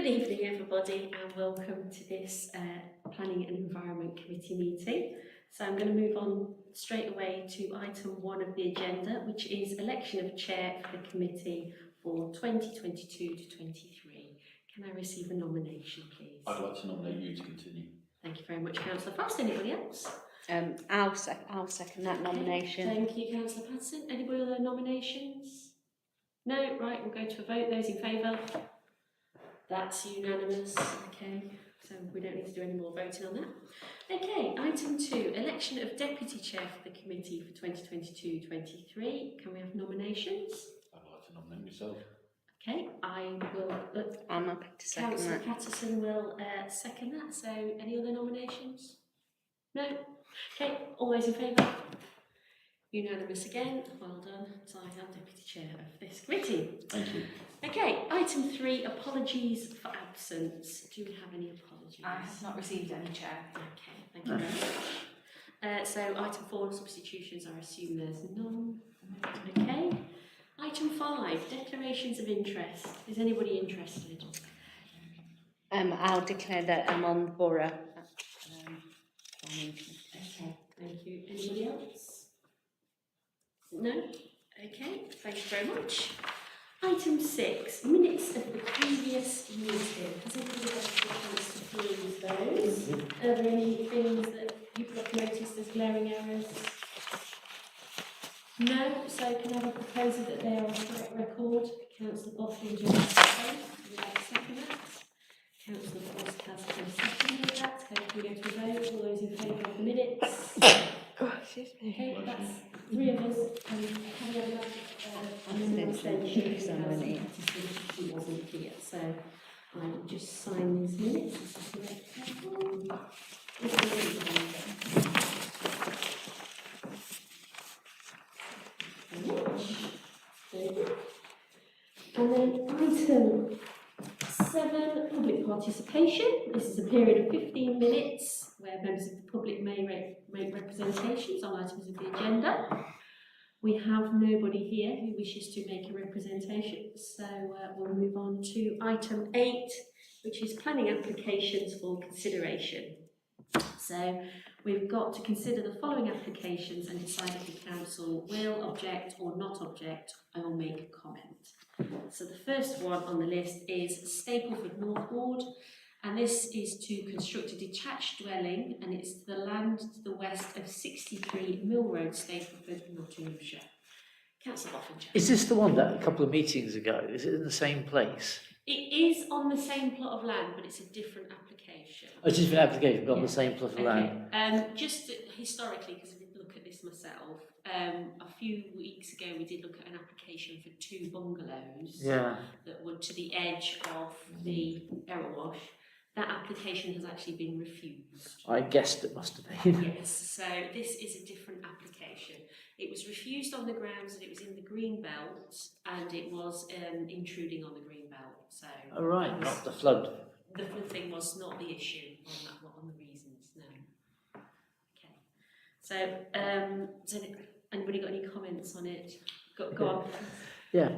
Good evening everybody and welcome to this Planning and Environment Committee meeting. So I'm going to move on straight away to item 1 of the agenda, which is election of chair for the committee for 2022 to 23. Can I receive a nomination please? I'd like to nominate you to continue. Thank you very much, Councillor Frost. Anybody else? I'll second that nomination. Thank you, Councillor Patterson. Anybody other nominations? No? Right, we'll go to a vote. Those in favour? That's unanimous. Okay, so we don't need to do any more voting on that. Okay, item 2, election of deputy chair for the committee for 2022-23. Can we have nominations? I'd like to nominate myself. Okay, I will. I'm happy to second Councillor that. Patterson will second that. So, any other nominations? No? Okay, all those in favour? Unanimous again. Well done. So I am deputy chair of this committee. Thank you. Okay, item 3, apologies for absence. Do we have any apologies? I have not received any, Chair. Okay, thank you very much. So item 4, substitutions, I assume there's none. Okay. Item 5, declarations of interest. Is anybody interested? I'll declare that I'm on the borough. Okay, thank you. Anybody else? No? Okay, thank you very much. Item 6, minutes of the previous meeting. Has anybody got a chance to peruse those? Are there any things that you've got noticed as glaring errors? No? So can I have a proposal that they are on correct record? Councillor Boffin, do you like to second that? Councillor Frost has seconded that. So can we go to a vote? All those in favour of the minutes? Excuse me. Okay, that's 3 of us. Have you ever she wasn't here, so I will just sign these minutes. And then item 7, public participation. This is a period of 15 minutes where members of the public may make representations on items of the agenda. We have nobody here who wishes to make a representation, so we'll move on to item 8, which is planning applications for consideration. So we've got to consider the following applications and decide if the council will object or not object or make a comment. So the first one on the list is Stapleford North Ward, and this is to construct a detached dwelling, and it's the land to the west of 63 Mill Road, Stapleford, Nottinghamshire. Councillor Boffin. Is this the one that a couple of meetings ago? Is it in the same place? It is on the same plot of land, but it's a different application. Oh, it's a different application, but on the same plot of land. Just historically, because I did look at this myself, a few weeks ago we did look at an application for 2 bungalows that were to the edge of the Erewash. That application has actually been refused. I guessed it must have been. Yes, so this is a different application. It was refused on the grounds that it was in the green belt and it was intruding on the green belt. So Oh, right, not the flood. the flood thing was not the issue on that one, on the reasons, no. Okay. So, anybody got any comments on it? Go on. Yeah.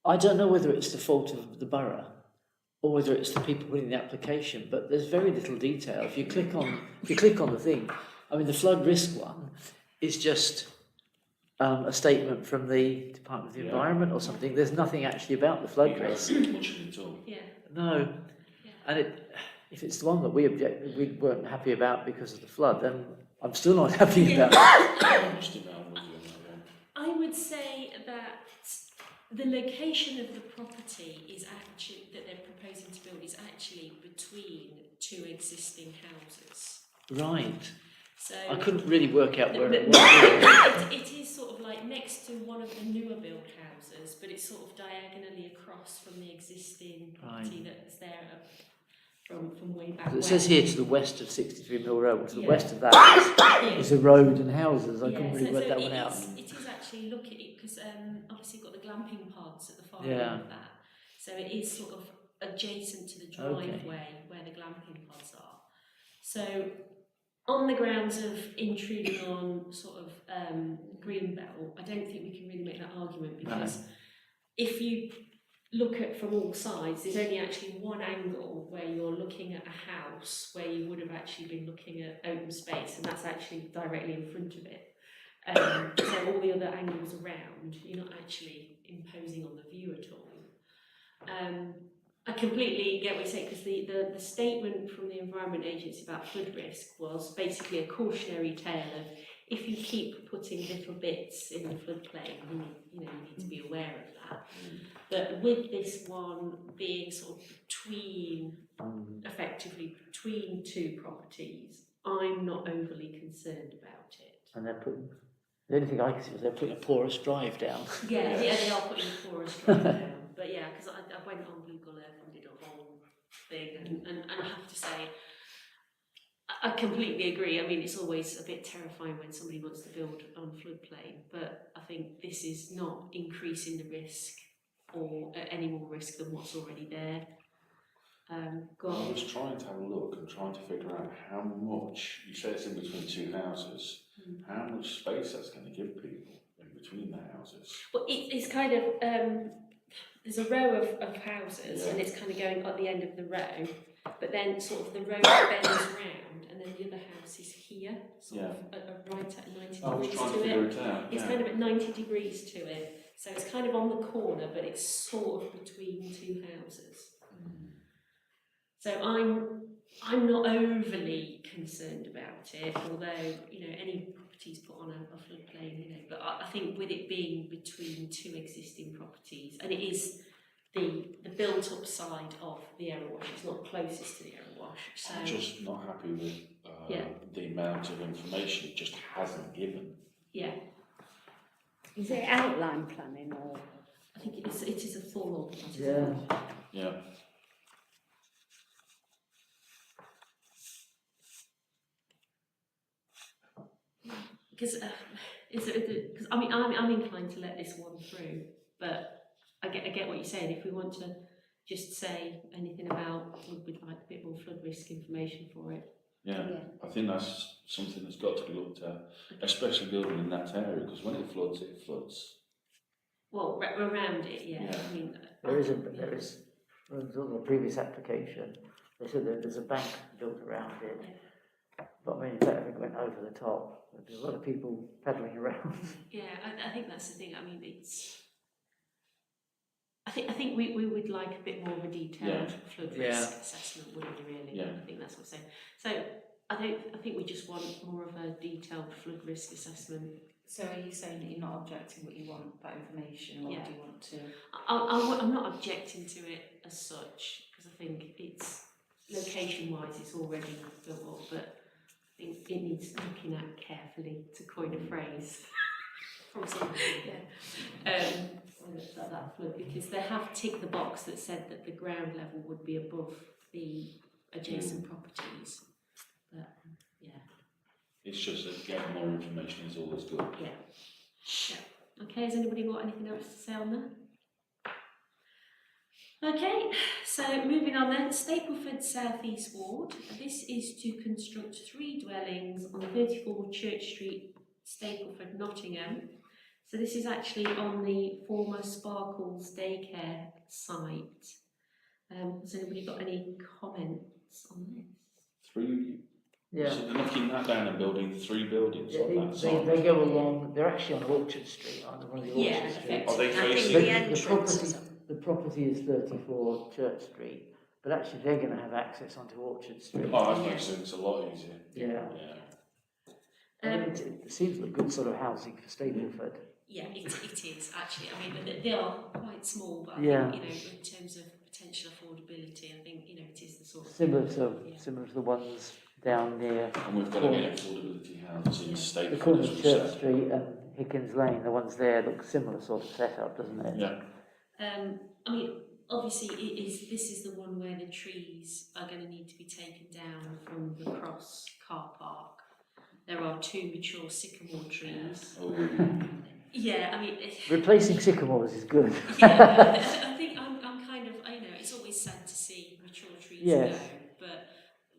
I don't know whether it's the fault of the borough or whether it's the people putting the application, but there's very little detail. If you click on the thing, I mean, the flood risk one is just a statement from the Department of the Environment or something. There's nothing actually about the flood risk. Much of it at all. Yeah. No. And if it's the one that we weren't happy about because of the flood, then I'm still not happy about it. I would say that the location of the property is actually, that they're proposing to build, is actually between 2 existing houses. Right. So I couldn't really work out where it was. it is sort of like next to one of the newer built houses, but it's sort of diagonally across from the existing property that's there from way back. It says here to the west of 63 Mill Road. To the west of that is a road and houses. I couldn't really work that one out. It is actually, look at it, because obviously you've got the glamping pods at the far Yeah. end of that. So it is sort of adjacent to the driveway where the glamping pods are. So on the grounds of intruding on sort of green belt, I don't think we can really make that argument, because if you look at from all sides, there's only actually one angle where you're looking at a house where you would have actually been looking at open space, and that's actually directly in front of it. So all the other angles around, you're not actually imposing on the view at all. I completely get what you say, because the statement from the Environment Agency about flood risk was basically a cautionary tale of, if you keep putting little bits in the floodplain, you need to be aware of that. But with this one being sort of effectively between two properties, I'm not overly concerned about it. And they're putting, the only thing I can see was they're putting a porous drive down. Yeah, they are putting a porous drive down. But yeah, because I went on Google Earth and did a whole thing, and I have to say, I completely agree. I mean, it's always a bit terrifying when somebody wants to build on floodplain, but I think this is not increasing the risk or any more risk than what's already there. I was trying to have a look and trying to figure out how much, you say it's in between two houses, how much space that's going to give people in between the houses. Well, it's kind of, there's a row of houses, and it's kind of going at the end of the row, but then sort of the road bends round, and then the other house is here, sort of right at 90 I was degrees trying to to figure it. it out. It's kind of at 90 degrees to it, so it's kind of on the corner, but it's sort of between two houses. So I'm not overly concerned about it, although any properties put on a floodplain, but I think with it being between two existing properties, and it is the built-up side of the error wash, it's not closest to the error wash. So I'm just not happy with the amount of information it just hasn't given. yeah, Is it outline planning or? I think it is a full. Yeah. Because I'm inclined to let this one through, but I get what you're saying. If we want to just say anything about, we'd like a bit more flood risk information for it. Yeah, I think that's something that's got to be looked at, especially building in that area, because when it floods. Well, around it, yeah. I mean, There is, on the previous application, they said that there's a bank built around it. Yeah. But I mean, if that ever went over the top, there'd be a lot of people paddling around. Yeah, I think that's the thing. I mean, I think we would like a bit more of a detailed flood risk assessment, wouldn't we, really? Yeah. I think that's what I'm saying. So I think we just want more of a detailed flood risk assessment. So are you saying that you're not objecting, but you want that information, or do you want to? I'm not objecting to it as such, because I think it's location-wise it's already built up, but I think it needs looking at carefully, to coin a phrase from somebody. That flood, because they have ticked the box that said that the ground level would be above the adjacent properties. But It's just that getting more information is always good. Yeah. Okay, has anybody got anything else to say on that? Okay, so moving on then, Stapleford South East Ward. This is to construct 3 dwellings on 34 Church Street, Stapleford, Nottingham. So this is actually on the former Sparkles daycare site. Has anybody got any comments on this? 3. Yeah. So they're knocking that down and building 3 buildings on that side. They go along, they're actually on Orchard Street, aren't they? One of the Orchard Streets. Are they I think facing? the entrance. The property is 34 Church Street, but actually they're going to have access onto Orchard Street. Oh, that makes sense a lot easier. Yeah. Yeah. It seems like good sort of housing for Stapleford. Yeah, it is actually. I mean, they are quite small, but I think, in terms of potential affordability, I think, it is the sort of Similar to the ones down near And we've got to get affordability houses in the Stapleford, corner as of we Church said. Street and Hickens Lane. The ones there look similar sort of setup, doesn't it? Yeah. I mean, obviously, this is the one where the trees are going to need to be taken down from the Cross car park. There are 2 mature sycamore trees. Oh, Yeah, I mean, Replacing sycamores is good. I think I'm kind of, it's always sad to see mature trees Yes. go, but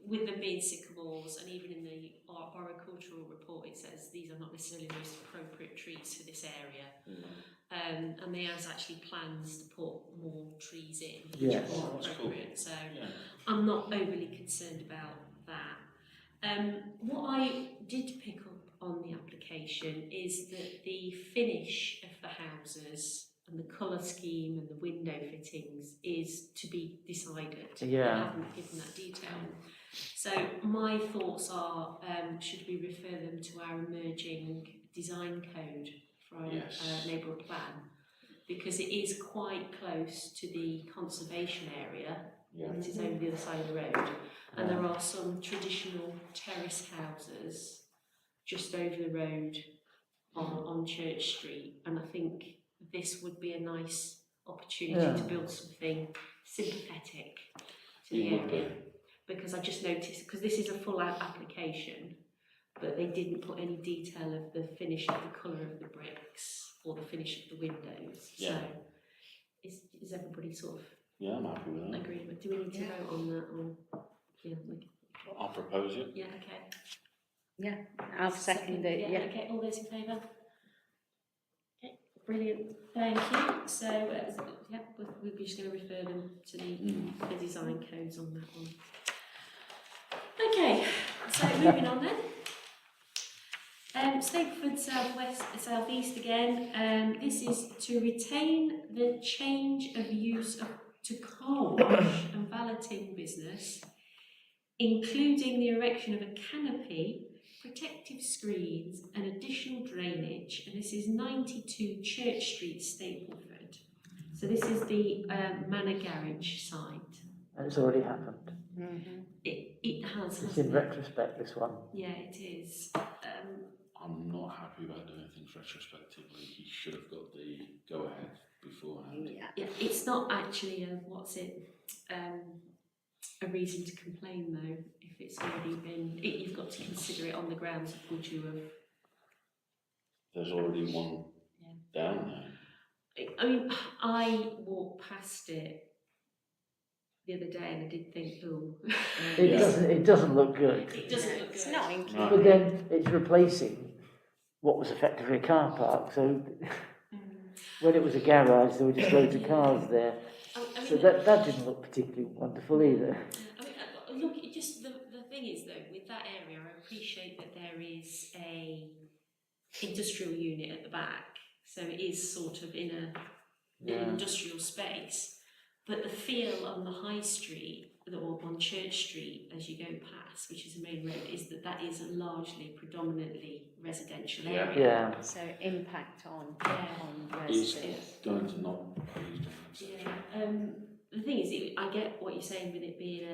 with them being sycamores, and even in the arboricultural report, it says these are not necessarily the most appropriate trees for this area. and there is actually plans to put more trees in, which Yes. are more That's cool. appropriate. So Yeah. I'm not overly concerned about that. What I did pick up on the application is that the finish of the houses and the colour scheme and the window fittings is to be decided. Yeah. They haven't given that detail. So my thoughts are, should we refer them to our emerging design code for our Yes. neighbourhood plan? Because it is quite close to the conservation area, Yeah. it is over the other side of the road, and there are some traditional terrace houses just over the road on Church Street, and I think this would be a nice opportunity to build something sympathetic to the It would area. be. Because I just noticed, because this is a full out application, but they didn't put any detail of the finish of the colour of the bricks or the finish of the windows. Yeah. So is everybody sort of Yeah, I'm happy with in that. agreement? Do we need to vote on that? Yeah, I'll propose it. yeah, okay. I'll second it, yeah. Okay, all those in favour? Okay, brilliant, thank you. So, yeah, we're just going to refer them to the design codes on that one. Okay, so moving on then. Stapleford South East again. This is to retain the change of use to car wash and valeting business, including the erection of a canopy, protective screens and additional drainage, and this is 92 Church Street, Stapleford. So this is the Manor Garage site. And it's already happened. It has, It's in hasn't it? retrospect, this one. Yeah, it is. I'm not happy about doing things retrospectively. He should have got the go-ahead beforehand. Yeah, it's not actually a reason to complain though. If it's already been, you've got to consider it on the grounds of would you have. There's already one down there. I mean, I walked past it the other day and I did think, oh, It doesn't look good. it doesn't look It's good. not in No. keeping. But then it's replacing what was effectively a car park. So when it was a garage, there were just loads of cars there. I mean, So that didn't look particularly wonderful either. I mean, look, it just the thing is though, with that area, I appreciate that there is a industrial unit at the back, so it is sort of in an industrial space. But the feel on the high street, or on Church Street as you go past, which is the main road, is that is a largely, predominantly residential area. Yeah. So impact on It's residents. going to not be used on that section. Yeah. The thing is, I get what you're saying with it being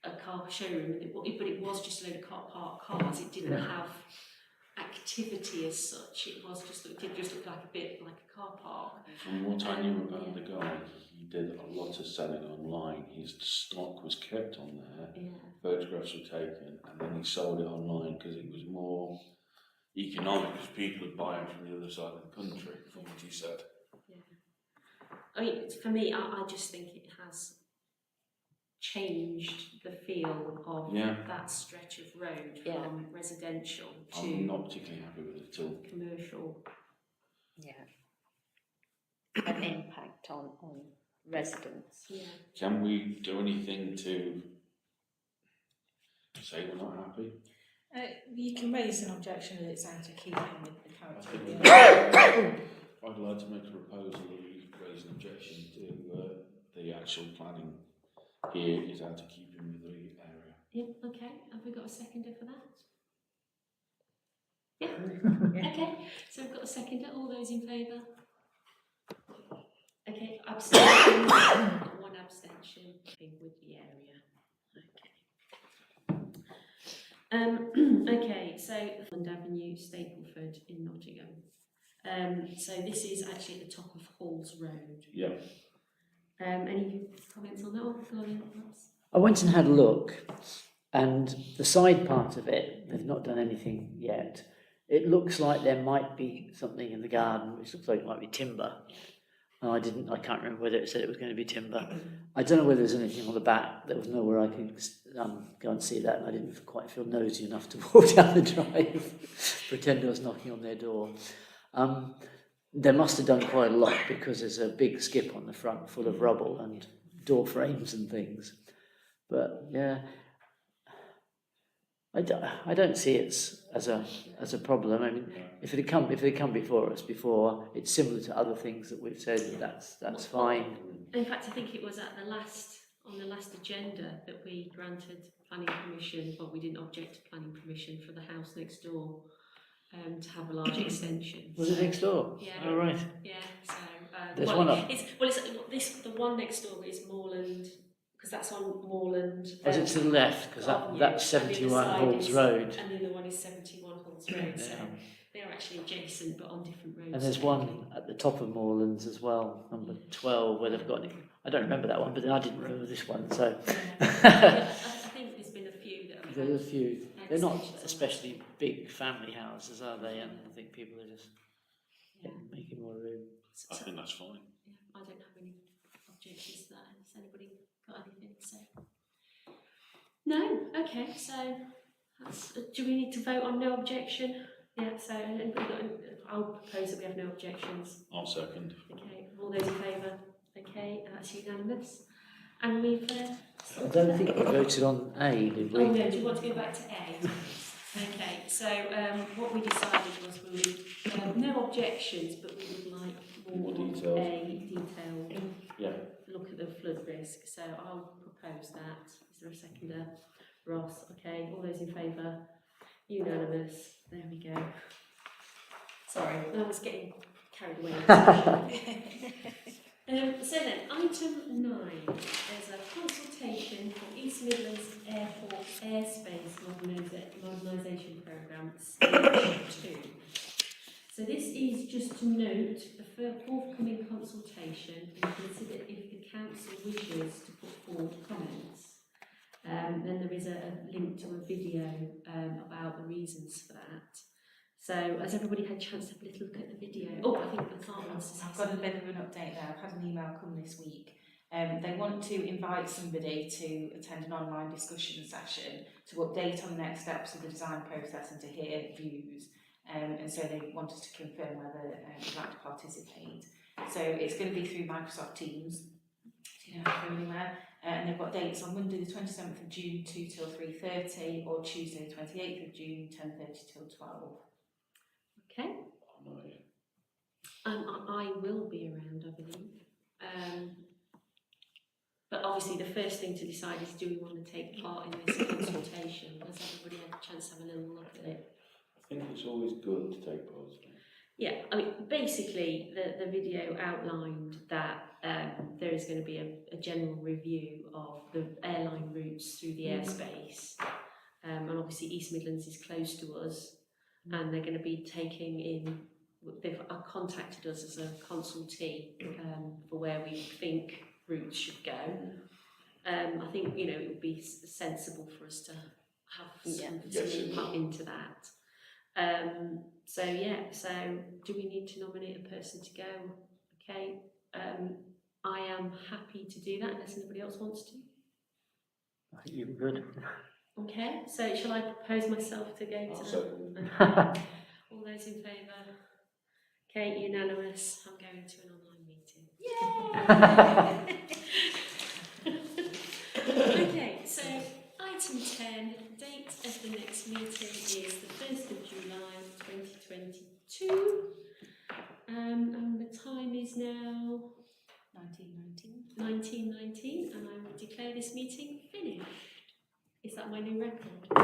a car showroom, but it was just a load of parked cars. It didn't have activity as such. It did just look like a bit like a car park. From what I knew about the guy, he did a lot of selling online. His stock was kept on there, Yeah. photographs were taken, and then he sold it online because it was more economic because people would buy it from the other side of the country, from what he said. I mean, for me, I just think it has changed the feel of that stretch of road from residential to I'm not particularly happy with it at all. commercial. Yeah. An impact on residents. Yeah. Can we do anything to say we're not happy? You can raise an objection that it's out of keeping with the I character think of the I'd like to make a proposal that we raise an objection to the actual planning here is out of keeping with the area. Yeah, okay. Have we got a seconder for that? Yeah. Okay. So we've got a seconder. All those in favour? Okay. Abstention. One abstention. With the area. Okay. Okay. So Fund Avenue, Stapleford in Nottingham. So this is actually at the top of Halls Road. Yeah. Any comments on that one? Go on in, perhaps. I went and had a look, and the side part of it, they've not done anything yet. It looks like there might be something in the garden, which looks like it might be timber. And I can't remember whether it said it was going to be timber. I don't know whether there's anything on the back. There was nowhere I could go and see that, and I didn't quite feel nosy enough to walk down the drive, pretend I was knocking on their door. they must have done quite a lot because there's a big skip on the front full of rubble and door frames and things. But yeah, I don't see it as a problem. I mean, if it had come before us before, it's similar to other things that we've said. That's fine. In fact, I think it was on the last agenda that we granted planning permission, but we didn't object to planning permission for the house next door to have a large extension. Was it next door? Yeah. Oh, right. Yeah. So There's one up. The one next door is Moorland, because that's on Moorland. Was it to the left? Because that's and the other 71 side Halls Road. And the other one is 71 Halls Road. So Yeah. they're actually adjacent, but on different roads. And there's one at the top of Moorlands as well, number 12, where they've got. I don't remember that one, but I didn't remember this one. So I think there's been a few that have there's a had few. They're not extensions on especially big family houses, are they? And I think people are just Yeah. making more room. I think that's fine. Yeah, I don't have any objections to that. Has anybody got anything to say? No? Okay, so do we need to vote on no objection? Yeah, so I'll propose that we have no objections. I'll second. Okay, all those in favour? Okay, that's unanimous. And we've... I don't think we voted on A, did we? Oh no, do you want to go back to A? Okay, so what we decided was we would, no objections, but we would like more More of details. a detailed Yeah. look at the flood risk. So I'll propose that. Is there a seconder? Ross, okay, all those in favour? Unanimous. There we go. Sorry, I was getting carried away. So then, item 9, there's a consultation for East Midlands Airport Airspace Modernisation Programme, Stage 2. So this is just to note the forthcoming consultation and consider if the council wishes to put forward comments. Then there is a link to a video about the reasons for that. So, has everybody had a chance to have a little look at the video? Oh, I think the clerk wants to say I've got a something. bit of an update there. I've had an email come this week. They want to invite somebody to attend an online discussion session to update on the next steps of the design process and to hear views. And so they want us to confirm whether we'd like to participate. So it's going to be through Microsoft Teams, so you don't have to go anywhere. And they've got dates on Monday the 27th of June 2 till 3:30 or Tuesday the 28th of June 10:30 till 12. Okay. I'm not here. I will be around, I believe. But obviously the first thing to decide is, do we want to take part in this consultation? Has everybody had a chance to have a little look at it? I think it's always good to take part. Yeah, I mean, basically the video outlined that there is going to be a general review of the airline routes through the airspace. And obviously East Midlands is close to us, and they're going to be taking in, they've contacted us as a consultee for where we think routes should go. I think, you know, it would be sensible for us to have some input into that. So do we need to nominate a person to go? Okay, I am happy to do that unless anybody else wants to. I think you were good. Okay, so shall I propose myself to go I'll to second. all those in favour? Okay, unanimous. I'm going to an online meeting. Yay! Okay, so item 10, date of the next meeting is the 1st of July 2022. And the time is now 19:19, and I will declare this meeting finished. Is that my new record? I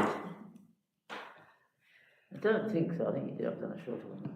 don't think so. I think you did. I've done a shorter one.